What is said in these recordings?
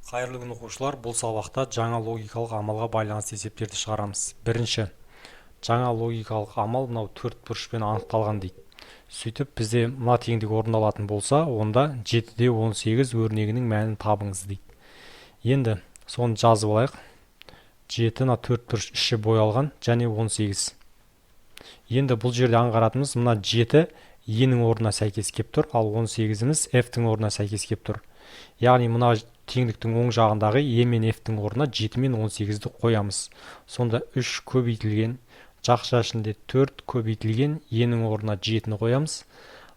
Қайырлы күн оқушылар, бұл сабақта жаңа логикалық амалға байланысты есептерді шығарамыз. Бірінші, жаңа логикалық амал мынау төрт бұрышпен анықталған дейді. Сөйтіп, бізде мына теңдік орындалатын болса, онда 7-де 18 өрнегінің мәнін табыңыз дейді. Енді соны жазып алайық. 7 мына төрт бұрыш іші боялған және 18. Енді бұл жерде аңғаратымыз мына 7 E-нің орнына сәйкес кеп тұр, ал 18-іміз F-тің орнына сәйкес кеп тұр. Яғни мына теңдіктің оң жағындағы E мен F-тің орнына 7 мен 18-ді қоямыз. Сонда 3 көбейтілген, жақша ішінде 4 көбейтілген E-нің орнына 7-ні қоямыз.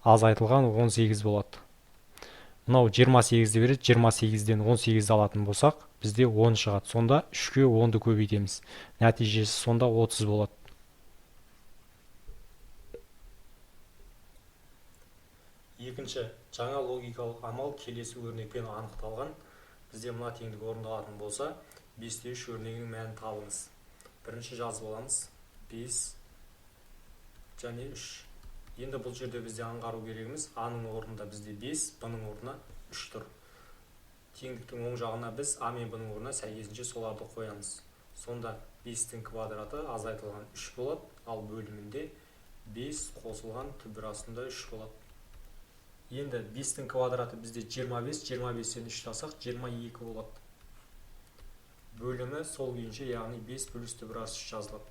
Азайтылған 18 болады. Мынау 28-ді береді, 28-ден 18-ді алатын болсақ, бізде 10 шығады. Сонда 3-ке 10-ды көбейтеміз. Нәтижесі сонда 30 болады. Екінші, жаңа логикалық амал келесі өрнекпен анықталған. Бізде мына теңдік орындалатын болса, 5-те 3 өрнегінің мәнін табыңыз. Бірінші жазып аламыз. 5 және 3. Енді бұл жерде бізде аңғару керегіміз А-ның орнында бізде 5, Б-ның орнына 3 тұр. Теңдіктің оң жағына біз А мен Б-ның орнына сәйкесінше соларды қоямыз. Сонда 5-тің квадраты азайтылған 3 болады, ал бөлімінде 5 қосылған түбір астында 3 болады. Енді 5-тің квадраты бізде 25, 25-тен 3 тасақ 22 болады. Бөлімі сол күйінше, яғни 5 плюс түбір асты 3 жазылады.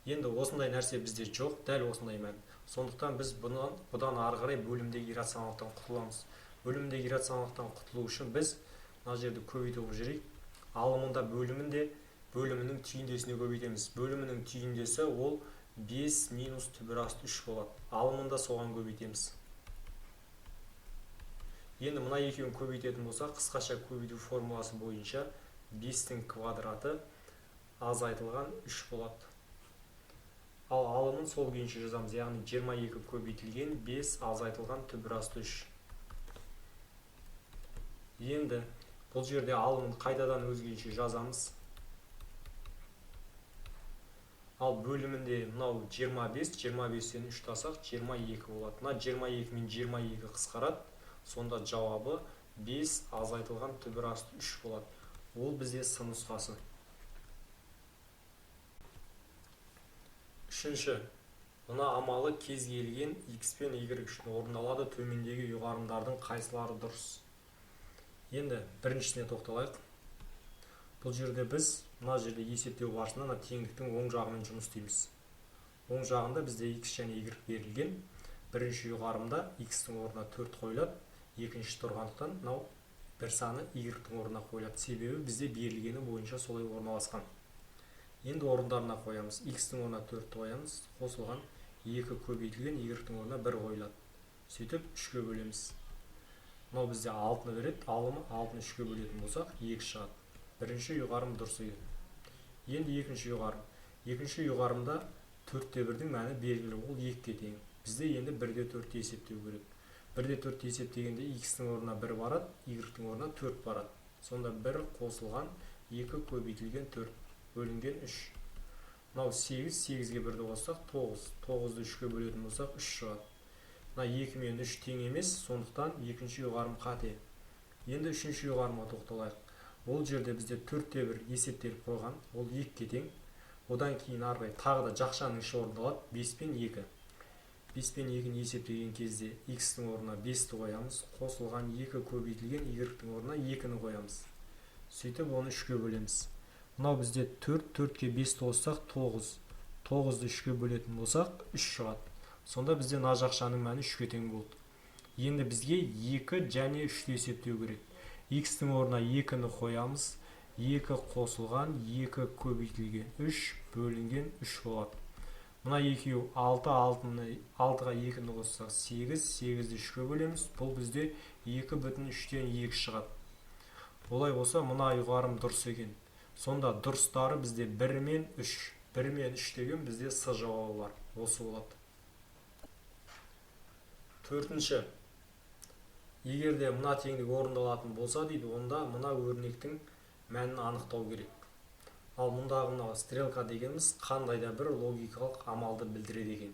Енді осындай нәрсе бізде жоқ, дәл осындай мән. Сондықтан біз бұдан ары қарай бөлімдегі иррационалдықтан құтыламыз. Бөлімдегі иррационалдықтан құтылу үшін біз мына жерді көбейтіп жүрейік. Алымында бөлімінің түйіндесіне көбейтеміз. Бөлімінің түйіндесі ол 5 минус түбір асты 3 болады. Алымында соған көбейтеміз. Енді мына екеуін көбейтетін болса, қысқаша көбейту формуласы бойынша 5-тің квадраты азайтылған 3 болады. Ал алымын сол күйінше жазамыз, яғни 22 көбейтілген 5 азайтылған түбір асты 3. Енді бұл жерде алымын қайтадан өзгеше жазамыз. Ал бөлімінде мынау 25, 25-тен 3 тасақ 22 болады. Мына 22 мен 22 қысқарады. Сонда жауабы 5 азайтылған түбір асты 3 болады. Ол бізде С нұсқасы. Үшінші, мына амалы кез келген X пен Y үшін орындалады. Төмендегі ұйғарымдардың қайсылары дұрыс? Енді біріншісіне тоқталайық. Бұл жерде біз мына жерде есептеу барысында теңдіктің оң жағымен жұмыс істейміз. Оң жағында бізде X және Y берілген. Бірінші ұйғарымда X-тің орнына 4 қойылады. Екінші тұрғандықтан мынау бір саны Y-тің орнына қойылады. Себебі бізде берілгені бойынша солай орналасқан. Енді орындарына қоямыз. X-тің орнына 4 қоямыз. Қосылған 2 көбейтілген Y-тің орнына 1 қойылады. Сөйтіп 3-ке бөлеміз. Мынау бізде 6-ны береді. Алымы 6-ны 3-ке бөлетін болсақ 2 шығады. Бірінші ұйғарым дұрыс екен. Енді екінші ұйғарым. Екінші ұйғарымда 4-те 1-дің мәні белгілі, ол 2-ге тең. Бізде енді 1-де 4-те есептеу керек. 1-де 4-те есептегенде X-тің орнына 1 барады, Y-тің орнына 4 барады. Сонда 1 қосылған 2 көбейтілген 4 бөлінген 3. Мынау 8, 8-ге 1-ді қоссақ 9. 9-ды 3-ке бөлетін болсақ 3 шығады. Мына 2 мен 3 тең емес, сондықтан екінші ұйғарым қате. Енді үшінші ұйғарымға тоқталайық. Ол жерде бізде 4-те 1 есептеліп қойған, ол 2-ге тең. Одан кейін арғы тағы да жақшаның іші орындалады, 5 пен 2. 5 пен 2-ні есептеген кезде X-тің орнына 5-ті қоямыз. Қосылған 2 көбейтілген Y-тің орнына 2-ні қоямыз. Сөйтіп оны 3-ке бөлеміз. Мынау бізде 4, 4-ке 5-ті қоссақ 9. 9-ды 3-ке бөлетін болсақ 3 шығады. Сонда бізде мына жақшаның мәні 3-ке тең болды. Енді бізге 2 және 3-ті есептеу керек. X-тің орнына 2-ні қоямыз. 2 қосылған 2 көбейтілген 3 бөлінген 3 болады. Мына екеу 6, 6-ға 2-ні қоссақ 8, 8-ді 3-ке бөлеміз. Бұл бізде 2,3-тен 2 шығады. Олай болса, мына ұйғарым дұрыс екен. Сонда дұрыстары бізде 1 мен 3. 1 мен 3 деген бізде С жауабы бар. Осы болады. Төртінші. Егерде мына теңдік орындалатын болса дейді, онда мына өрнектің мәнін анықтау керек. Ал мұндағы мына стрелка дегеніміз қандай да бір логикалық амалды білдіреді екен.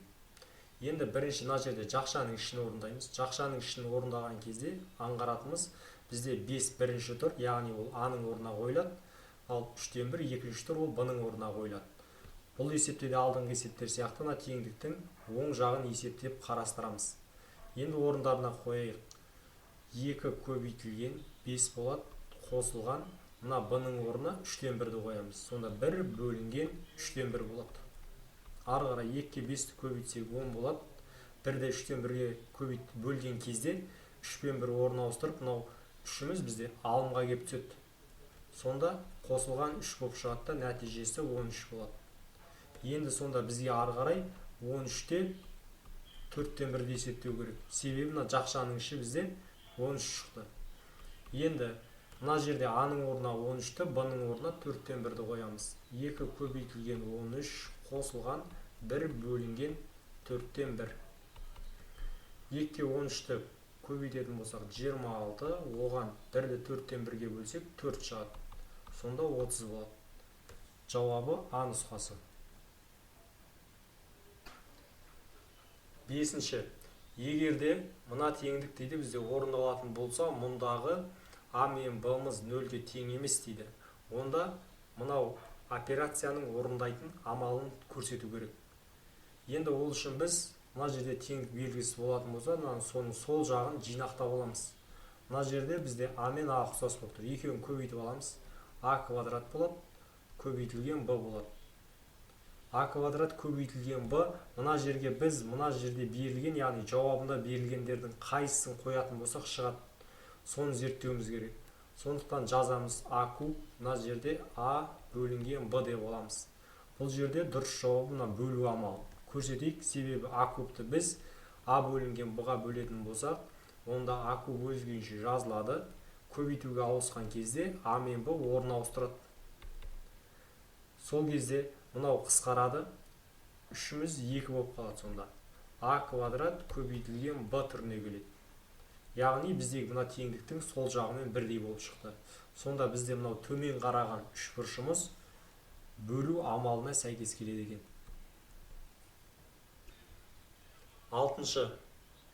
Енді бірінші мына жерде жақшаның ішін орындаймыз. Жақшаның ішін орындаған кезде аңғаратымыз бізде 5 бірінші тұр, яғни ол А-ның орнына қойылады, ал 3-тен 1 екінші тұр, ол Б-ның орнына қойылады. Бұл есепте де алдыңғы есептер сияқты мына теңдіктің оң жағын есептеп қарастырамыз. Енді орындарына қояйық. 2 көбейтілген 5 болады, қосылған. Мына Б-ның орнына 3-тен 1-ді қоямыз. Сонда 1 бөлінген 3-тен 1 болады. Ары қарай 2-ке 5-ті көбейтсек 10 болады. 1-ді 3-тен 1-ге бөлген кезде 3 пен 1 орын ауыстырып, мынау 3-іміз бізде алымға келіп түседі. Сонда қосылған 3 болып шығады, нәтижесі 13 болады. Енді сонда бізге ары қарай 13-те 4-тен 1-ді есептеу керек. Себебі мына жақшаның іші бізде 13 шықты. Енді мына жерде А-ның орнына 13-ті, Б-ның орнына 4-тен 1-ді қоямыз. 2 көбейтілген 13 қосылған 1 бөлінген 4-тен 1. 2-ке 13-ті көбейтетін болсақ 26, оған 1-ді 4-тен 1-ге бөлсек 4 шығады. Сонда 30 болады. Жауабы А нұсқасы. 5-ші. Егерде мына теңдік дейді бізде орындалатын болса, мұндағы А мен Б-мыз 0-ге тең емес дейді. Онда мынау операцияның орындайтын амалын көрсету керек. Енді ол үшін біз мына жерде теңдік белгісі болатын болса, соның сол жағын жинақтап аламыз. Мына жерде бізде А мен А ұқсас болып тұр. Екеуін көбейтіп аламыз. А квадрат болады, көбейтілген Б болады. А квадрат көбейтілген Б, мына жерге біз мына жерде берілген, яғни жауабында берілгендердің қайсысын қоятын болсақ шығады. Соны зерттеуіміз керек. Сондықтан жазамыз А куб, мына жерде А бөлінген Б деп аламыз. Бұл жерде дұрыс жауабы мына бөлу амалы. Көрсетейік, себебі А кубты біз А бөлінген Б-ға бөлетін болсақ, онда А куб өз күйінше жазылады. Көбейтуге ауысқан кезде А мен Б орын ауыстырады. Сол кезде мынау қысқарады, 3-іміз 2 болып қалады сонда. А квадрат көбейтілген Б түріне келеді. Яғни біздегі мына теңдіктің сол жағымен бірдей болып шықты. Сонда бізде мынау төмен қараған 3 бұрышымыз бөлу амалына сәйкес келеді екен. 6-шы.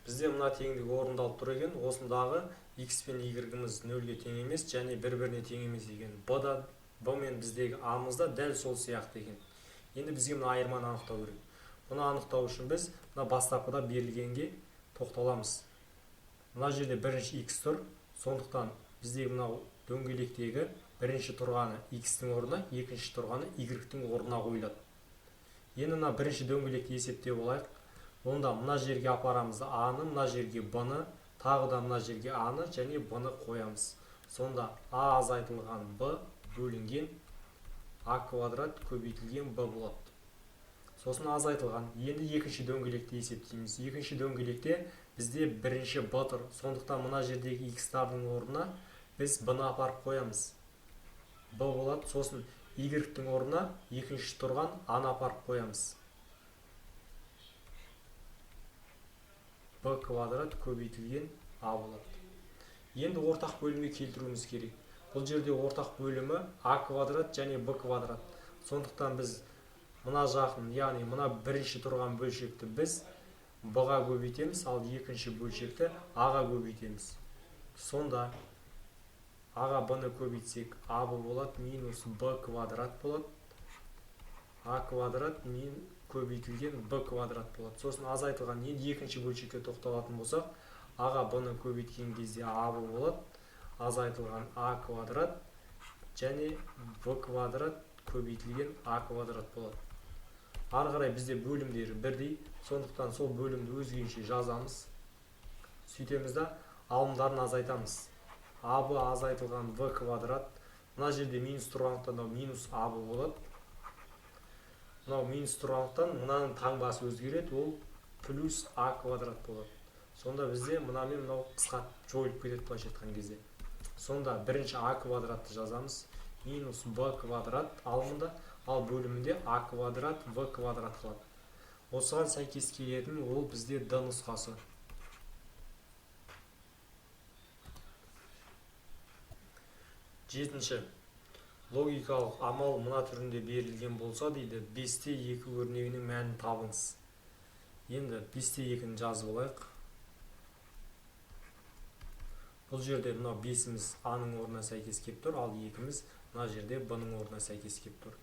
Бізде мына теңдік орындалып тұр екен. Осындағы x пен y-іміз 0-ге тең емес, және бір-біріне тең емес екен. Б мен біздегі А-мыз да дәл сол сияқты екен. Енді бізге мына айырманы анықтау керек. Бұны анықтау үшін біз мына бастапқыда берілгенге тоқталамыз. Мына жерде бірінші x тұр, сондықтан біздегі мынау дөңгелектегі бірінші тұрғаны x-тің орнына, екінші тұрғаны y-тің орнына қойылады. Енді мына бірінші дөңгелекті есептеп алайық. Онда мына жерге апарамыз А-ны, мына жерге Б-ны, тағы да мына жерге А-ны және Б-ны қоямыз. Сонда А азайтылған Б бөлінген А квадрат көбейтілген Б болады. Сосын азайтылған. Енді екінші дөңгелекті есептейміз. Екінші дөңгелекте бізде бірінші Б тұр. Сондықтан мына жердегі x-тардың орнына біз Б-ны апарып қоямыз. Б болады. Сосын y-тің орнына екінші тұрған А-ны апарып қоямыз. Б квадрат көбейтілген А болады. Енді ортақ бөлімге келтіруіміз керек. Бұл жерде ортақ бөлімі А квадрат және Б квадрат. Сондықтан біз мына жағын, яғни мына бірінші тұрған бөлшекті біз Б-ға көбейтеміз, ал екінші бөлшекті А-ға көбейтеміз. Сонда А-ға Б-ны көбейтсек, А болады минус Б квадрат болады. А квадрат min көбейтілген Б квадрат болады. Сосын азайтылған. Енді екінші бөлшекке тоқталатын болсақ, А-ға Б-ны көбейткен кезде А болады. Азайтылған А квадрат және Б квадрат көбейтілген А квадрат болады. Ары қарай бізде бөлімдері бірдей, сондықтан сол бөлімді өз күйінше жазамыз. Сөйтеміз да алымдарын азайтамыз. АБ азайтылған В квадрат. Мына жерде минус тұрғандықтан минус АБ болады. Мынау минус тұрғандықтан мынаның таңбасы өзгереді, ол плюс А квадрат болады. Сонда бізде мынамен мынау қысқа жойылып кетеді былайша айтқан кезде. Сонда бірінші А квадратты жазамыз. Минус Б квадрат алымында, ал бөлімінде А квадрат В квадрат қалады. Осыған сәйкес келетін ол бізде Д нұсқасы. 7-ші. Логикалық амал мына түрінде берілген болса дейді, 5-те 2 өрнегінің мәнін табыңыз. Енді 5-те 2-ні жазып алайық. Бұл жерде мына 5-іміз А-ның орнына сәйкес келіп тұр, ал 2-міз мына жерде Б-ның орнына сәйкес келіп тұр.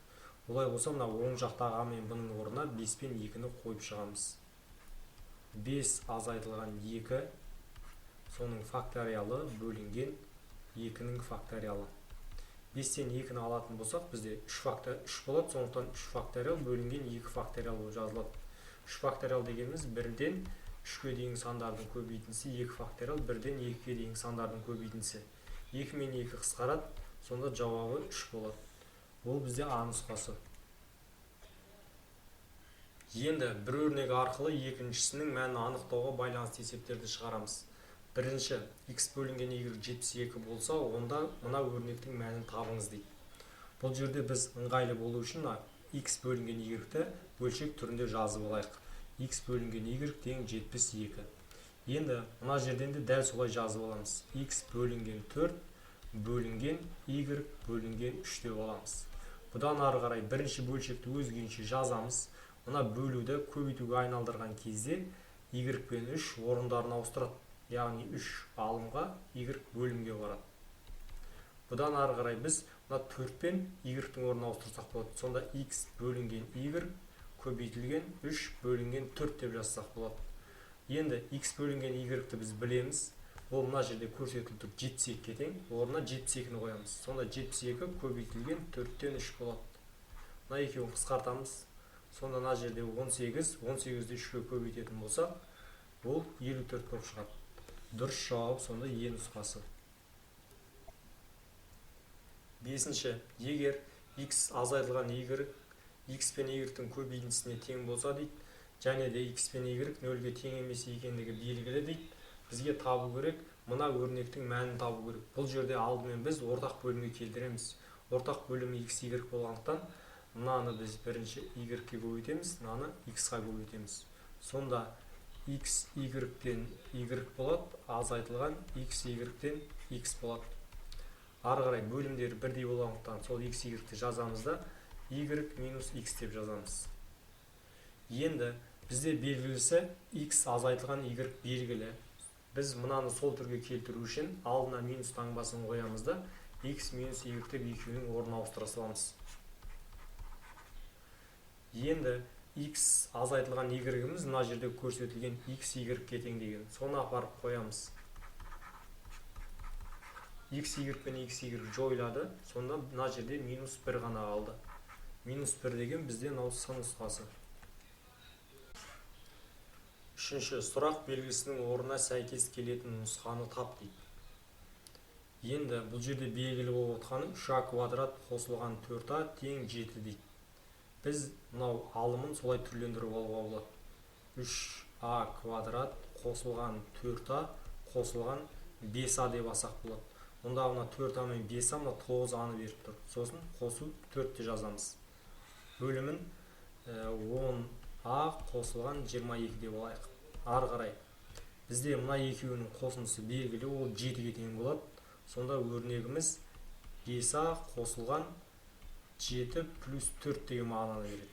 Олай болса, мына оң жақтағы А мен Б-ның орнына 5 пен 2-ні қойып шығамыз. 5 азайтылған 2, соның факториалы бөлінген 2-ның факториалы. 5-тен 2-ні алатын болсақ, бізде 3 болады, сондықтан 3 факториал бөлінген 2 факториал болып жазылады. 3 факториал дегеніміз 1-ден 3-ке дейінгі сандардың көбейтіндісі, 2 факториал 1-ден 2-ге дейінгі сандардың көбейтіндісі. 2 мен 2 қысқарады, сонда жауабы 3 болады. Бұл бізде А нұсқасы. Енді бір өрнек арқылы екіншісінің мәнін анықтауға байланысты есептерді шығарамыз. Бірінші, x бөлінген y 72 болса, онда мына өрнектің мәнін табыңыз дейді. Бұл жерде біз ыңғайлы болу үшін x бөлінген y-ті бөлшек түрінде жазып алайық. X бөлінген y тең 72. Енді мына жерден де дәл солай жазып аламыз. X бөлінген 4 бөлінген y бөлінген 3 деп аламыз. Бұдан ары қарай бірінші бөлшекті өзгенше жазамыз. Мына бөлуді көбейтуге айналдырған кезде y пен 3 орындарын ауыстырады. Яғни 3 алымға y бөлімге барады. Бұдан ары қарай біз мына 4 пен y-тің орнын ауыстырсақ болады. Сонда x бөлінген y көбейтілген 3 бөлінген 4 деп жазсақ болады. Енді x бөлінген y-ті біз білеміз. Ол мына жерде көрсетіліп тұр 72-ге тең. Орнына 72-ні қоямыз. Сонда 72 көбейтілген 4-тен 3 болады. Мына екеуін қысқартамыз. Сонда мына жерде 18, 18-ді 3-ке көбейтетін болса, ол 54 болып шығады. Дұрыс жауап сонда Е нұсқасы. Бесінші, егер x азайтылған y x пен y-тің көбейтіндісіне тең болса дейді, және де x пен y 0-ге тең емес екендігі белгілі дейді, бізге табу керек, мына өрнектің мәнін табу керек. Бұл жерде алдымен біз ортақ бөлімге келтіреміз. Ортақ бөлімі x, y болғандықтан, мынаны біз бірінші y-ге көбейтеміз, мынаны x-ға көбейтеміз. Сонда x, y-тен y болады, азайтылған x, y-тен x болады. Ары қарай бөлімдері бірдей болғандықтан сол x, y-ті жазамыз да, y минус x деп жазамыз. Енді бізде белгілісі x азайтылған y белгілі. Біз мынаны сол түрге келтіру үшін алдына минус таңбасын қоямыз да, x минус y деп екеуінің орнын ауыстыра саламыз. Енді x азайтылған y-іміз мына жерде көрсетілген x, y-ге тең деген. Соны апарып қоямыз. x, y пен x, y жойылады. Сонда мына жерде минус 1 ғана қалды. Минус 1 деген бізде мынау с нұсқасы. Үшінші, сұрақ белгісінің орнына сәйкес келетін нұсқаны тап дейді. Енді бұл жерде белгілі болып отқаны 3а квадрат қосылған 4а тең 7 дейді. Біз мынау алымын солай түрлендіріп алуға болады. 3а квадрат қосылған 4а қосылған 5а деп алсақ болады. Онда мына 4а мен 5а мына 9аны беріп тұр. Сосын қосу 4-те жазамыз. Бөлімін 10а қосылған 22 деп алайық. Ары қарай бізде мына екеуінің қосындысы белгілі, ол 7-ге тең болады. Сонда өрнегіміз 5а қосылған 7 плюс 4 деген мағынаны береді.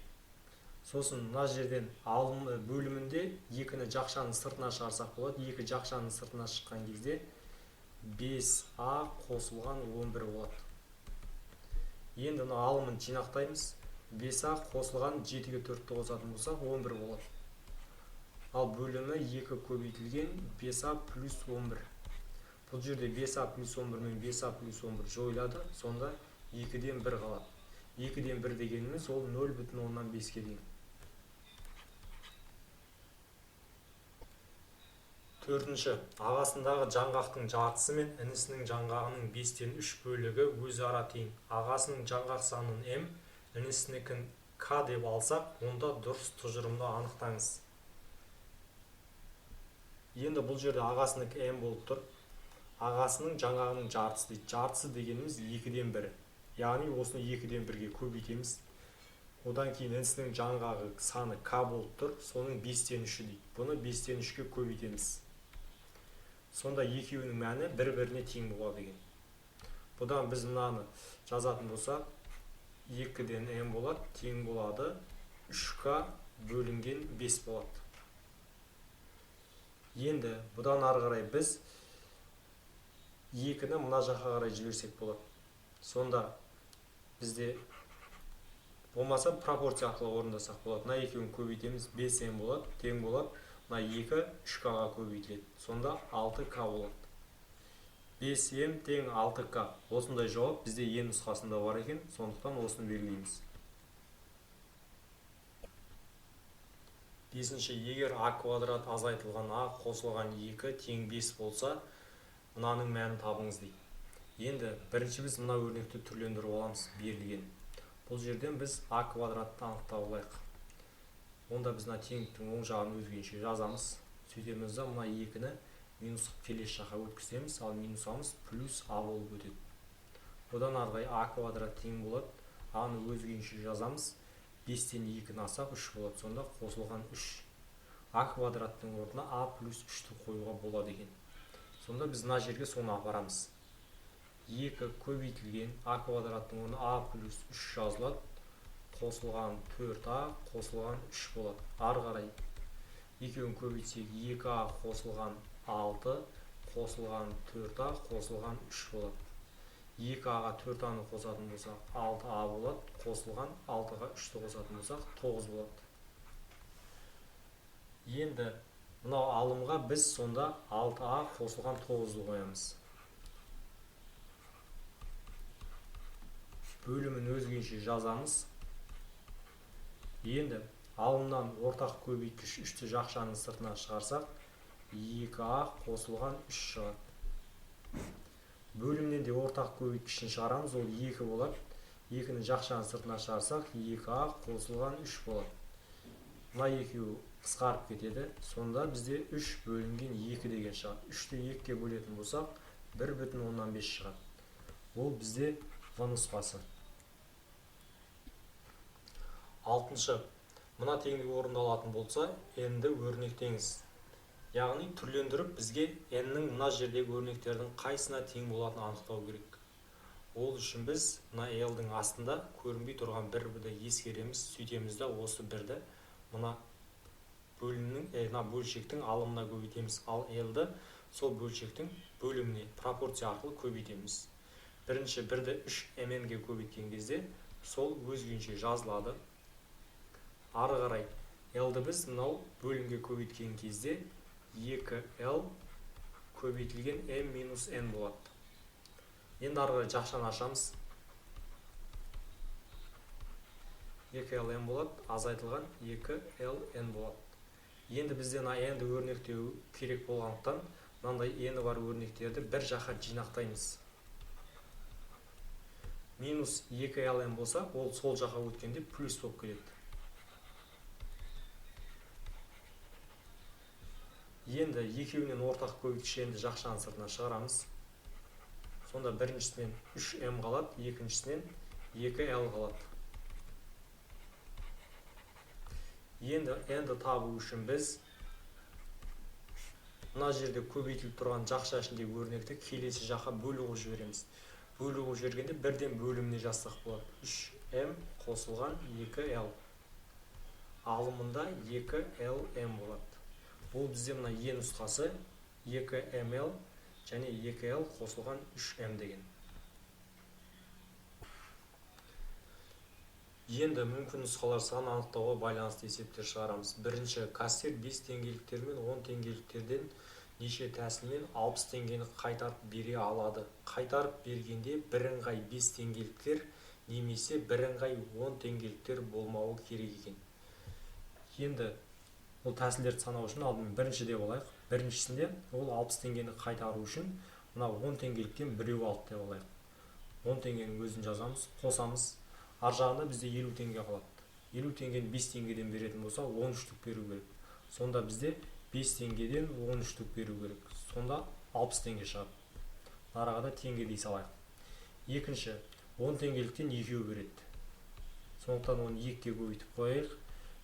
Сосын мына жерден алым бөлімінде 2-ні жақшаның сыртына шығарсақ болады. 2 жақшаның сыртына шыққан кезде 5а қосылған 11 болады. Енді мына алымын жинақтаймыз. 5а қосылған 7-ге 4-ті қосатын болсақ 11 болады. Ал бөлімі 2 көбейтілген 5а плюс 11. Бұл жерде 5а плюс 11 мен 5а плюс 11 жойылады. Сонда 2-ден 1 қалады. 2-ден 1 дегеніміз ол 0,5-ке дейін. Төртінші, ағасындағы жаңғақтың жартысы мен інісінің жаңғағының 5-тен 3 бөлігі өзара тең. Ағасының жаңғақ санын m, інісінікін k деп алсақ, онда дұрыс тұжырымды анықтаңыз. Енді бұл жерде ағасыныкі m болып тұр. Ағасының жаңғағының жартысы дейді. Жартысы дегеніміз 2-ден 1. Яғни осыны 2-ден 1-ге көбейтеміз. Одан кейін інісінің жаңғағы саны k болып тұр. Соның 5-тен 3 дейді. Бұны 5-тен 3-ге көбейтеміз. Сонда екеуінің мәні бір-біріне тең болады екен. Бұдан біз мынаны жазатын болсақ, 2-ден m болады, тең болады 3k бөлінген 5 болады. Енді бұдан ары қарай біз 2-ні мына жаққа қарай жіберсек болады. Сонда бізде болмаса пропорция арқылы орындасақ болады. Мына екеуін көбейтеміз, 5n болады, тең болады. Мына 2 3k-ға көбейтіледі. Сонда 6k болады. 5m тең 6k. Осындай жауап бізде n нұсқасында бар екен. Сондықтан осыны белгілейміз. Бесінші, егер a квадрат азайтылған a қосылған 2 тең 5 болса, мынаның мәнін табыңыз дейді. Енді бірінші біз мына өрнекті түрлендіріп аламыз берілген. Бұл жерден біз a квадратты анықтап алайық. Онда біз мына теңдіктің оң жағын өзгеше жазамыз. Сөйтеміз да мына 2-ні минус келесі жаққа өткіземіз, ал минусамыз плюс a болып өтеді. Одан арғай a квадрат тең болады. a-ны өзгеше жазамыз. 5-тен 2-ні алсақ 3 болады. Сонда қосылған 3. a квадраттың орнына a плюс 3-ті қоюға болады екен. Сонда біз мына жерге соны апарамыз. 2 көбейтілген a квадраттың орнына a плюс 3 жазылады. Қосылған 4a қосылған 3 болады. Ары қарай екеуін көбейтсек 2a қосылған 6 қосылған 4a қосылған 3 болады. 2a-ға 4a-ны қосатын болсақ 6a болады. Қосылған 6-ға 3-ті қосатын болсақ 9 болады. Енді мынау алымға біз сонда 6a қосылған 9-ды қоямыз. Бөлімін өзгеше жазамыз. Енді алымнан ортақ көбейткіш 3-ті жақшаның сыртына шығарсақ 2a қосылған 3 шығады. Бөлімнен де ортақ көбейткішін шығарамыз, ол 2 болады. 2-ні жақшаның сыртына шығарсақ 2a қосылған 3 болады. Мына екеуі қысқарып кетеді. Сонда бізде 3 бөлінген 2 деген шығады. 3-ті 2-ге бөлетін болсақ 1,5 шығады. Ол бізде в нұсқасы. 6-шы, мына теңдік орындалатын болса, n-ді өрнектеңіз. Яғни түрлендіріп бізге n-нің мына жердегі өрнектердің қайсына тең болатынын анықтау керек. Ол үшін біз мына l-дің астында көрінбей тұрған 1-ді ескереміз, сөйтеміз да осы 1-ді мына бөлшектің алымына көбейтеміз, ал l-ді сол бөлшектің бөліміне пропорция арқылы көбейтеміз. Бірінші 1-ді 3mn-ге көбейткен кезде сол өзгеше жазылады. Ары қарай l-ді біз мынау бөлімге көбейткен кезде 2l көбейтілген m минус n болады. Енді ары қарай жақшаны ашамыз. 2l n болады, азайтылған 2l n болады. Енді бізден n-ді өрнектеу керек болғандықтан, мынандай n-і бар өрнектерді бір жаққа жинақтаймыз. Минус 2l n болса, ол сол жаққа өткенде плюс болып келеді. Енді екеуінен ортақ көбейткішті жақшаның сыртына шығарамыз. Сонда біріншісінен 3m қалады, екіншісінен 2l қалады. Енді n-ді табу үшін біз мына жерде көбейтіліп тұрған жақша ішіндегі өрнекті келесі жаққа бөлуге жібереміз. Бөлуге жібергенде бірден бөліміне жазсақ болады. 3m қосылған 2l. Алымында 2lm болады. Бұл бізде мына e нұсқасы 2ml және 2l қосылған 3m деген. Енді мүмкін нұсқалар санын анықтауға байланысты есептер шығарамыз. Бірінші, кассир 5 теңгеліктер мен 10 теңгеліктерден неше тәсілмен 60 теңгені қайтарып бере алады. Қайтарып бергенде бірыңғай 5 теңгеліктер немесе бірыңғай 10 теңгеліктер болмауы керек екен. Енді ол тәсілдерді санау үшін алдымен біріншіде болайық. Біріншісінде ол 60 теңгені қайтару үшін мына 10 теңгеліктен біреу алды деп алайық. 10 теңгенің өзін жазамыз, қосамыз. Ар жағында бізде 50 теңге қалады. 50 теңгені 5 теңгеден беретін болса 13-түк беру керек. Сонда бізде 5 теңгеден 13-түк беру керек. Сонда 60 теңге шығады. Араға да теңге дей салайық. Екінші, 10 теңгеліктен 2 береді. Сондықтан оны 2-ге көбейтіп қояйық.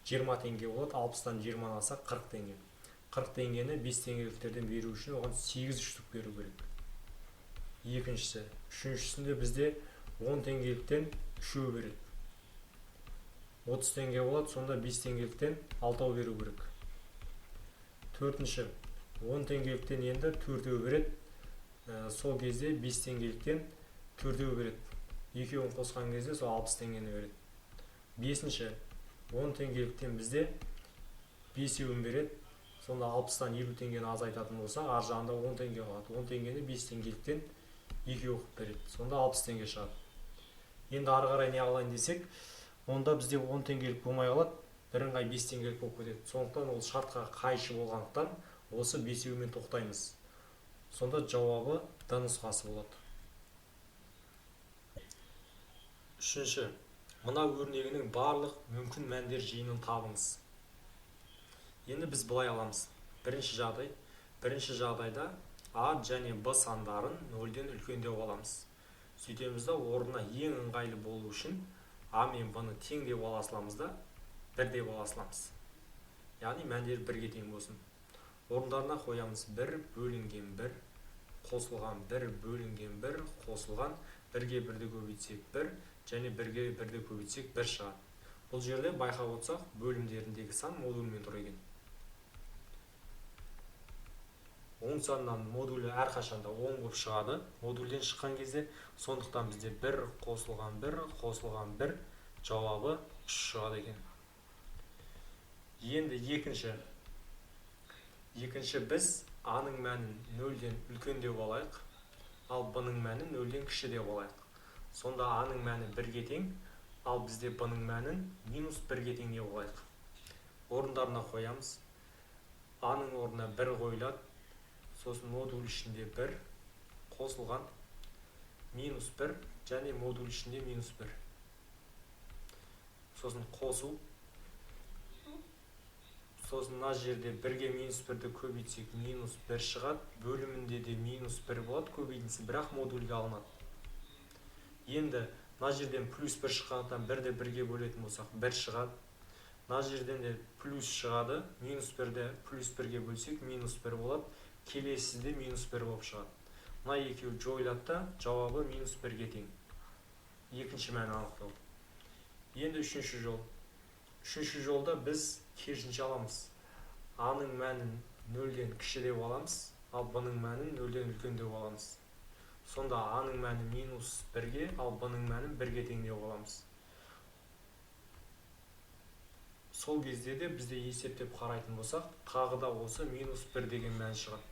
20 теңге болады, 60-тан 20-ны алсақ 40 теңге. 40 теңгені 5 теңгеліктерден беру үшін оған 8 үштік беру керек. Екіншісі, үшіншісінде бізде 10 теңгеліктен 3 береді. 30 теңге болады, сонда 5 теңгеліктен 6 беру керек. Төртінші, 10 теңгеліктен енді 4 береді. сол кезде 5 теңгеліктен 4-еу береді. Екеуін қосқан кезде сол 60 теңгені береді. Бесінші, 10 теңгеліктен бізде 5-еуін береді. Сонда 60-тан 50 теңгені азайтатын болса, ар жағында 10 теңге қалады. 10 теңгені 5 теңгеліктен 2 оқып береді. Сонда 60 теңге шығады. Енді ары қарай не қылайын десек, онда бізде 10 теңгелік болмай қалады, бірыңғай 5 теңгелік болып кетеді. Сондықтан ол шартқа қайшы болғандықтан осы 5-еумен тоқтаймыз. Сонда жауабы Д нұсқасы болады. Үшінші, мына өрнегінің барлық мүмкін мәндер жиынын табыңыз. Енді біз былай аламыз. Бірінші жағдайда А және Б сандарын 0-ден үлкен деп аламыз. Сөйтеміз да орнына ең ыңғайлы болу үшін А мен Б-ны тең деп ала саламыз да 1 деп ала саламыз. Яғни мәндері 1-ге тең болсын. Орындарына қоямыз 1 бөлінген 1, қосылған 1 бөлінген 1, қосылған 1-ге 1-ді көбейтсек 1, және 1-ге 1-ді көбейтсек 1 шығады. Бұл жерде байқап отырсақ, бөлімдеріндегі сан модульмен тұр екен. Оң саннан модулі әрқашанда 10 болып шығады. Модульден шыққан кезде, сондықтан бізде 1 қосылған 1, қосылған 1, жауабы 3 шығады екен. Енді екінші біз А-ның мәнін 0-ден үлкен деп алайық, ал Б-ның мәнін 0-ден кіші деп алайық. Сонда А-ның мәні 1-ге тең, ал бізде Б-ның мәнін -1-ге тең деп алайық. Орындарына қоямыз. А-ның орнына 1 қойылады, сосын модуль ішінде 1, қосылған -1, және модуль ішінде -1. Сосын қосу. Сосын мына жерде 1-ге -1-ді көбейтсек -1 шығады, бөлімінде де -1 болады, көбейтіндісі бірақ модульге алынады. Енді мына жерден +1 шыққандықтан 1-ді 1-ге бөлетін болсақ 1 шығады. Мына жерден де плюс шығады, -1-ді +1-ге бөлсек -1 болады, келесі де -1 болып шығады. Мына екеуі жойылады да, жауабы -1-ге тең. Екінші мәні анықталды. Енді үшінші жолда біз керісінше аламыз. А-ның мәнін 0-ден кіші деп аламыз, ал Б-ның мәнін 0-ден үлкен деп аламыз. Сонда А-ның мәні -1-ге, ал Б-ның мәнін 1-ге тең деп аламыз. Сол кезде де бізде есептеп қарайтын болсақ, тағы да осы -1 деген мән шығады.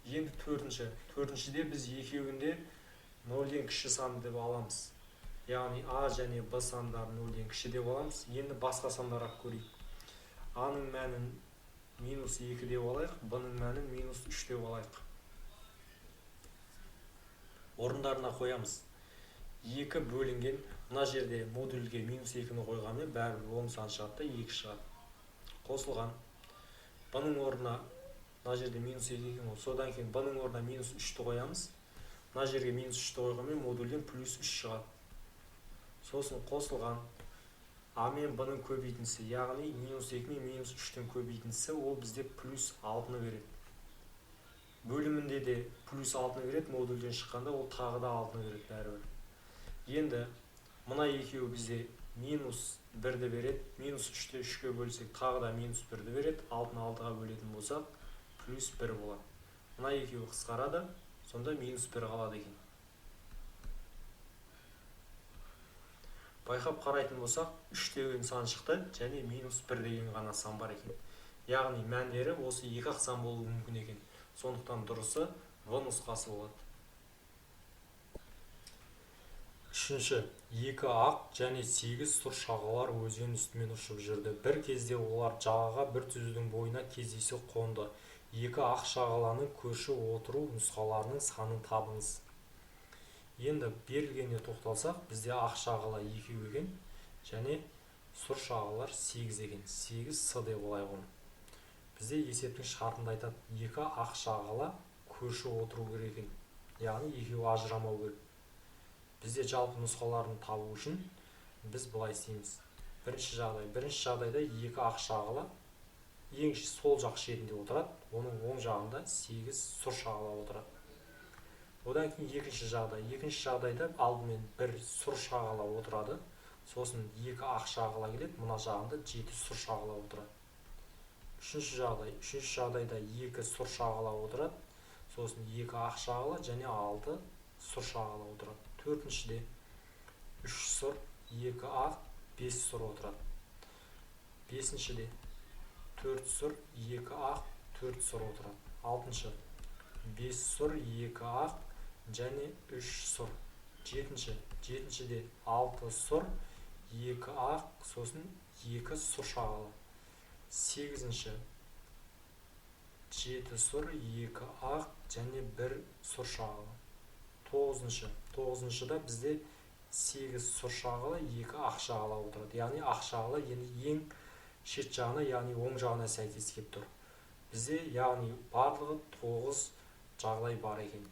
Енді төртіншіде біз екеуінде 0-ден кіші сан деп аламыз. Яғни А және Б сандарын 0-ден кіші деп аламыз. Енді басқа сандарға көрейік. А-ның мәнін -2 деп алайық, Б-ның мәнін -3 деп алайық. Орындарына қоямыз. 2 бөлінген, мына жерде модульге -2-ні қойғанмен бәрібір оң сан шығады да 2 шығады. Қосылған. Б-ның орнына мына жерде -2 содан кейін Б-ның орнына -3-ті қоямыз. Мына жерге -3-ті қойғанмен модульден +3 шығады. Сосын қосылған. А мен Б-ның көбейтіндісі, яғни -2 мен -3-тің көбейтіндісі, ол бізде +6-ны береді. Бөлімінде де +6-ны береді, модульден шыққанда ол тағы да 6-ны береді бәрібір. Енді мына екеуі бізде -1-ді береді, -3-ті 3-ке бөлсек тағы да -1-ді береді, 6-ны 6-ға бөлетін болсақ +1 болады. Мына екеуі қысқарады, сонда -1 қалады екен. Байқап қарайтын болсақ, 3 деген сан шықты, және -1 деген ғана сан бар екен. Яғни мәндері осы 2 ақ сан болуы мүмкін екен. Сондықтан дұрысы В нұсқасы болады. Үшінші, 2 ақ және 8 сұр шағалар өзен үстімен ұшып жүрді. Bir кезде олар жағаға бір түзудің бойына кездейсоқ қонды. 2 ақ шағаланың көрші отыру нұсқаларының санын табыңыз. Енді берілгеніне тоқталсақ, бізде ақ шағала 2 екен, және сұр шағалар 8 екен. 8 С деп алайық оны. Бізде есептің шартында айтады, 2 ақ шағала көрші отыру керек екен. Яғни екеуі ажырамау керек. Бізде жалпы нұсқаларын табу үшін біз былай істейміз. Бірінші жағдайда 2 ақ шағала ең сол жақ шетінде отырады, оның оң жағында 8 сұр шағала отырады. Одан кейін екінші жағдайда алдымен бір сұр шағала отырады, сосын 2 ақ шағала келеді, мына жағында 7 сұр шағала отырады. Үшінші жағдайда 2 сұр шағала отырады, сосын 2 ақ шағала және 6 сұр шағала отырады. Төртіншіде 3 сұр, 2 ақ, 5 сұр отырады. Бесіншіде 4 сұр, 2 ақ, 4 сұр отырады. Алтыншы 5 сұр, 2 ақ және 3 сұр. Жетіншіде 6 сұр, 2 ақ, сосын 2 сұр шағала. Сегізінші 7 сұр, 2 ақ және 1 сұр шағала. Тоғызыншыда бізде 8 сұр шағала, 2 ақ шағала отырады. Яғни ақ шағала ең шет жағына, яғни оң жағына сәйкес келіп тұр. Бізде яғни барлығы 9 жағдай бар екен.